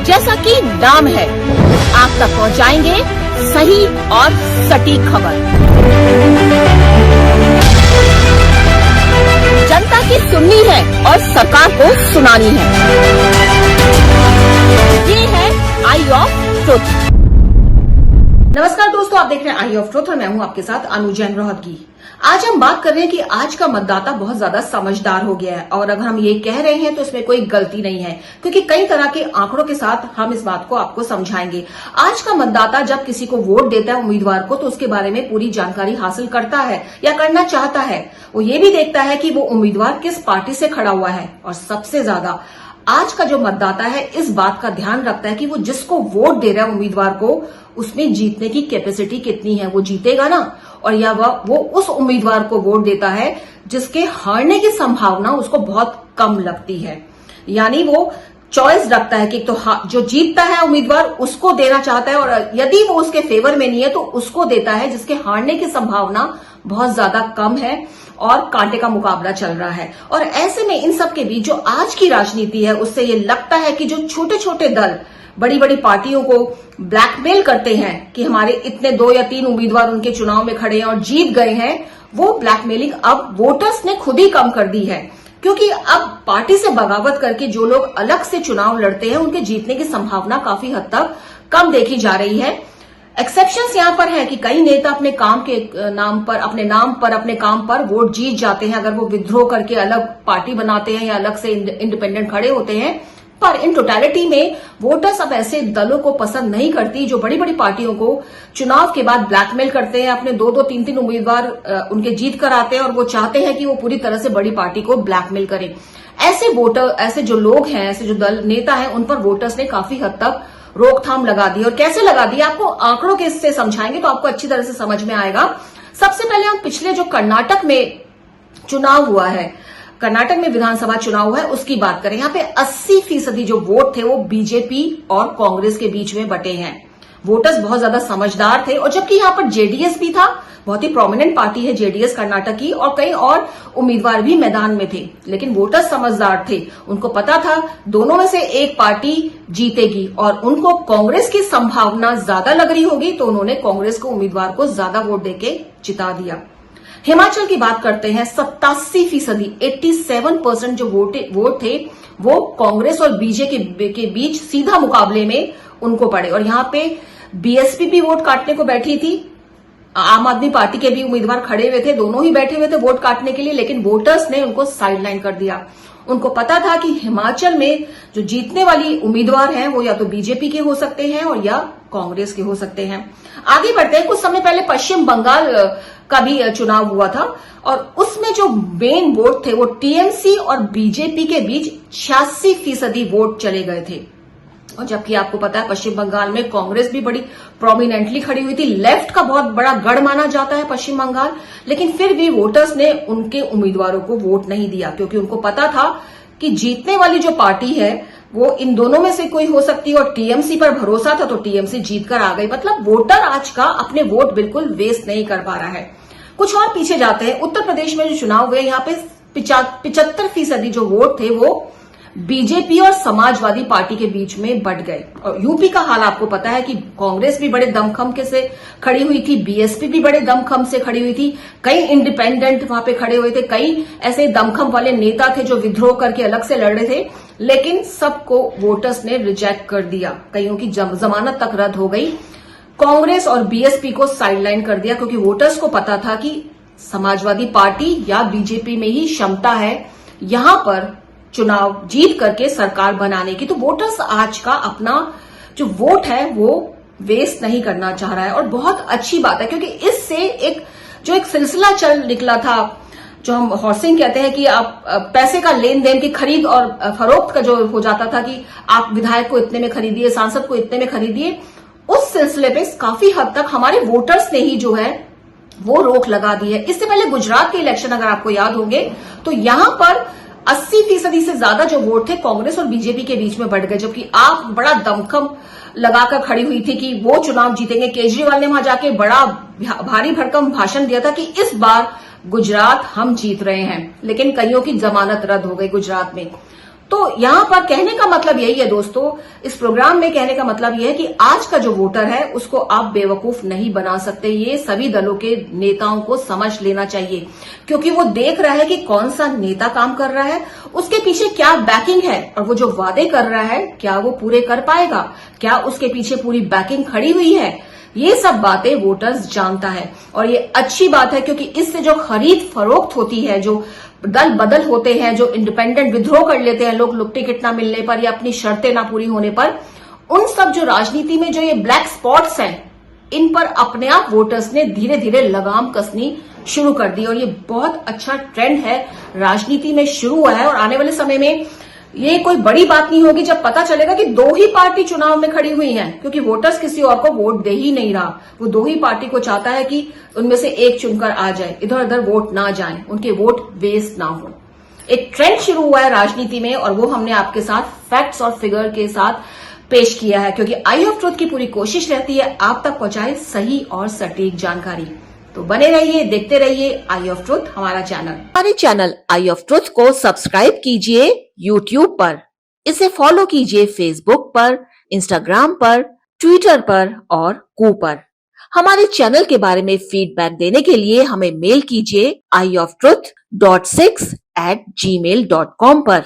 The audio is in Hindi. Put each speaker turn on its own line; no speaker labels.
जैसा कि नाम है, आप तक पहुंचाएंगे सही और सटीक खबर। जनता की सुननी है और सरकार को सुनानी है। ये है आई ऑफ ट्रुथ। नमस्कार दोस्तों, आप देख रहे हैं आई ऑफ ट्रुथ और मैं हूं आपके साथ अनु जैन रोहतगी। आज हम बात कर रहे हैं कि आज का मतदाता बहुत ज्यादा समझदार हो गया है, और अगर हम ये कह रहे हैं तो इसमें कोई गलती नहीं है, क्योंकि कई तरह के आंकड़ों के साथ हम इस बात को आपको समझाएंगे। आज का मतदाता जब किसी को वोट देता है उम्मीदवार को, तो उसके बारे में पूरी जानकारी हासिल करता है या करना चाहता है। वो ये भी देखता है कि वो उम्मीदवार किस पार्टी से खड़ा हुआ है, और सबसे ज्यादा आज का जो मतदाता है इस बात का ध्यान रखता है कि वो जिसको वोट दे रहा है उम्मीदवार को, उसमें जीतने की कैपेसिटी कितनी है, वो जीतेगा ना, और या वो उस उम्मीदवार को वोट देता है जिसके हारने की संभावना उसको बहुत कम लगती है। यानी वो चॉइस रखता है कि तो जो जीतता है उम्मीदवार उसको देना चाहता है, और यदि वो उसके फेवर में नहीं है तो उसको देता है जिसके हारने की संभावना बहुत ज्यादा कम है और कांटे का मुकाबला चल रहा है। और ऐसे में इन सब के बीच जो आज की राजनीति है, उससे ये लगता है कि जो छोटे छोटे दल बड़ी बड़ी पार्टियों को ब्लैकमेल करते हैं कि हमारे इतने 2 या 3 उम्मीदवार उनके चुनाव में खड़े हैं और जीत गए हैं, वो ब्लैकमेलिंग अब वोटर्स ने खुद ही कम कर दी है। क्योंकि अब पार्टी से बगावत करके जो लोग अलग से चुनाव लड़ते हैं उनके जीतने की संभावना काफी हद तक कम देखी जा रही है। एक्सेप्शंस यहां पर है कि कई नेता अपने काम के नाम पर, अपने काम पर वोट जीत जाते हैं अगर वो विद्रोह करके अलग पार्टी बनाते हैं या अलग से इंडिपेंडेंट खड़े होते हैं। पर इन टोटलिटी में वोटर्स अब ऐसे दलों को पसंद नहीं करती जो बड़ी बड़ी पार्टियों को चुनाव के बाद ब्लैकमेल करते हैं, अपने 2-2, 3-3 उम्मीदवार उनके जीत कर आते हैं, और वो चाहते हैं कि वो पूरी तरह से बड़ी पार्टी को ब्लैकमेल करें। ऐसे वोटर, ऐसे जो लोग हैं, ऐसे जो दल नेता हैं, उन पर वोटर्स ने काफी हद तक रोकथाम लगा दी। और कैसे लगा दी आपको आंकड़ों के से समझाएंगे तो आपको अच्छी तरह से समझ में आएगा। सबसे पहले हम पिछले जो कर्नाटक में चुनाव हुआ है, कर्नाटक में विधानसभा चुनाव हुआ है, उसकी बात करें। यहाँ पे 80% जो वोट थे वो बीजेपी और कांग्रेस के बीच में बटे हैं। वोटर्स बहुत ज्यादा समझदार थे, और जबकि यहाँ पर जेडीएस भी था, बहुत ही प्रोमिनेंट पार्टी है जेडीएस कर्नाटक की, और कई और उम्मीदवार भी मैदान में थे, लेकिन वोटर्स समझदार थे। उनको पता था दोनों में से एक पार्टी जीतेगी, और उनको कांग्रेस की संभावना ज्यादा लग रही होगी, तो उन्होंने कांग्रेस को उम्मीदवार को ज्यादा वोट देके जिता दिया। हिमाचल की बात करते हैं, 87%, 87% जो वोट थे वो कांग्रेस और बीजेपी के बीच सीधा मुकाबले में उनको पड़े, और यहां पे बीएसपी भी वोट काटने को बैठी थी, आम आदमी पार्टी के भी उम्मीदवार खड़े हुए थे, दोनों ही बैठे हुए थे वोट काटने के लिए, लेकिन वोटर्स ने उनको साइडलाइन कर दिया। उनको पता था कि हिमाचल में जो जीतने वाली उम्मीदवार हैं वो या तो बीजेपी के हो सकते हैं और या कांग्रेस के हो सकते हैं। आगे बढ़ते हैं, कुछ समय पहले पश्चिम बंगाल का भी चुनाव हुआ था, और उसमें जो मेन वोट थे वो टीएमसी और बीजेपी के बीच 86% वोट चले गए थे। और जबकि आपको पता है पश्चिम बंगाल में कांग्रेस भी बड़ी प्रोमिनेंटली खड़ी हुई थी, लेफ्ट का बहुत बड़ा गढ़ माना जाता है पश्चिम बंगाल, लेकिन फिर भी वोटर्स ने उनके उम्मीदवारों को वोट नहीं दिया, क्योंकि उनको पता था कि जीतने वाली जो पार्टी है वो इन दोनों में से कोई हो सकती है, और टीएमसी पर भरोसा था तो टीएमसी जीतकर आ गई। मतलब वोटर आज का अपने वोट बिल्कुल वेस्ट नहीं कर पा रहा है। कुछ और पीछे जाते हैं, उत्तर प्रदेश में जो चुनाव हुए यहाँ पे 75% जो वोट थे वो बीजेपी और समाजवादी पार्टी के बीच में बंट गए। और यूपी का हाल आपको पता है कि कांग्रेस भी बड़े दमखम के से खड़ी हुई थी, बीएसपी भी बड़े दमखम से खड़ी हुई थी, कई इंडिपेंडेंट वहां पे खड़े हुए थे, कई ऐसे दमखम वाले नेता थे जो विद्रोह करके अलग से लड़ रहे थे, लेकिन सबको वोटर्स ने रिजेक्ट कर दिया। कईयों की जमानत तक रद्द हो गई। कांग्रेस और बीएसपी को साइडलाइन कर दिया, क्योंकि वोटर्स को पता था कि समाजवादी पार्टी या बीजेपी में ही क्षमता है यहां पर चुनाव जीत करके सरकार बनाने की। तो वोटर्स आज का अपना जो वोट है वो वेस्ट नहीं करना चाह रहा है, और बहुत अच्छी बात है, क्योंकि इससे एक सिलसिला चल निकला था, जो हम हॉर्सिंग कहते हैं कि आप पैसे का लेन देन की खरीद और फरोख्त का जो हो जाता था कि आप विधायक को इतने में खरीदिए, सांसद को इतने में खरीदिए, उस सिलसिले पे काफी हद तक हमारे वोटर्स ने ही जो है वो रोक लगा दी है। इससे पहले गुजरात के इलेक्शन अगर आपको याद होंगे तो यहां पर 80% से ज्यादा जो वोट थे कांग्रेस और बीजेपी के बीच में बढ़ गए, जबकि आप बड़ा दमखम लगाकर खड़ी हुई थी कि वो चुनाव जीतेंगे। केजरीवाल ने वहां जाके बड़ा भारी भरकम भाषण दिया था कि इस बार गुजरात हम जीत रहे हैं, लेकिन कईयों की जमानत रद्द हो गई गुजरात में। तो यहाँ पर कहने का मतलब यही है दोस्तों, इस प्रोग्राम में कहने का मतलब यह है कि आज का जो वोटर है उसको आप बेवकूफ नहीं बना सकते। ये सभी दलों के नेताओं को समझ लेना चाहिए, क्योंकि वो देख रहा है कि कौन सा नेता काम कर रहा है, उसके पीछे क्या बैकिंग है, और वो जो वादे कर रहा है क्या वो पूरे कर पाएगा, क्या उसके पीछे पूरी बैकिंग खड़ी हुई है। ये सब बातें वोटर्स जानता है और ये अच्छी बात है, क्योंकि इससे जो खरीद फरोख्त होती है, जो दल बदल होते हैं, जो इंडिपेंडेंट विद्रोह कर लेते हैं लोग लुक टिकट ना मिलने पर या अपनी शर्तें ना पूरी होने पर, उन सब जो राजनीति में जो ये ब्लैक स्पॉट्स हैं, इन पर अपने आप वोटर्स ने धीरे धीरे लगाम कसनी शुरू कर दी। और ये बहुत अच्छा ट्रेंड है, राजनीति में शुरू हुआ है और आने वाले समय में ये कोई बड़ी बात नहीं होगी जब पता चलेगा कि दो ही पार्टी चुनाव में खड़ी हुई हैं, क्योंकि वोटर्स किसी और को वोट दे ही नहीं रहा। वो दो ही पार्टी को चाहता है कि उनमें से एक चुनकर आ जाए, इधर उधर वोट ना जाए, उनके वोट वेस्ट ना हो। एक ट्रेंड शुरू हुआ है राजनीति में और वो हमने आपके साथ फैक्ट्स और फिगर के साथ पेश किया है, क्योंकि आई ऑफ ट्रुथ की पूरी कोशिश रहती है आप तक पहुंचाए सही और सटीक जानकारी। तो बने रहिए, देखते रहिए आई ऑफ ट्रुथ हमारा चैनल। हमारे चैनल आई ऑफ ट्रुथ को सब्सक्राइब कीजिए यूट्यूब पर, इसे फॉलो कीजिए फेसबुक पर, इंस्टाग्राम पर, ट्विटर पर और कू पर। हमारे चैनल के बारे में फीडबैक देने के लिए हमें मेल कीजिए ioftruth.6@gmail.com पर।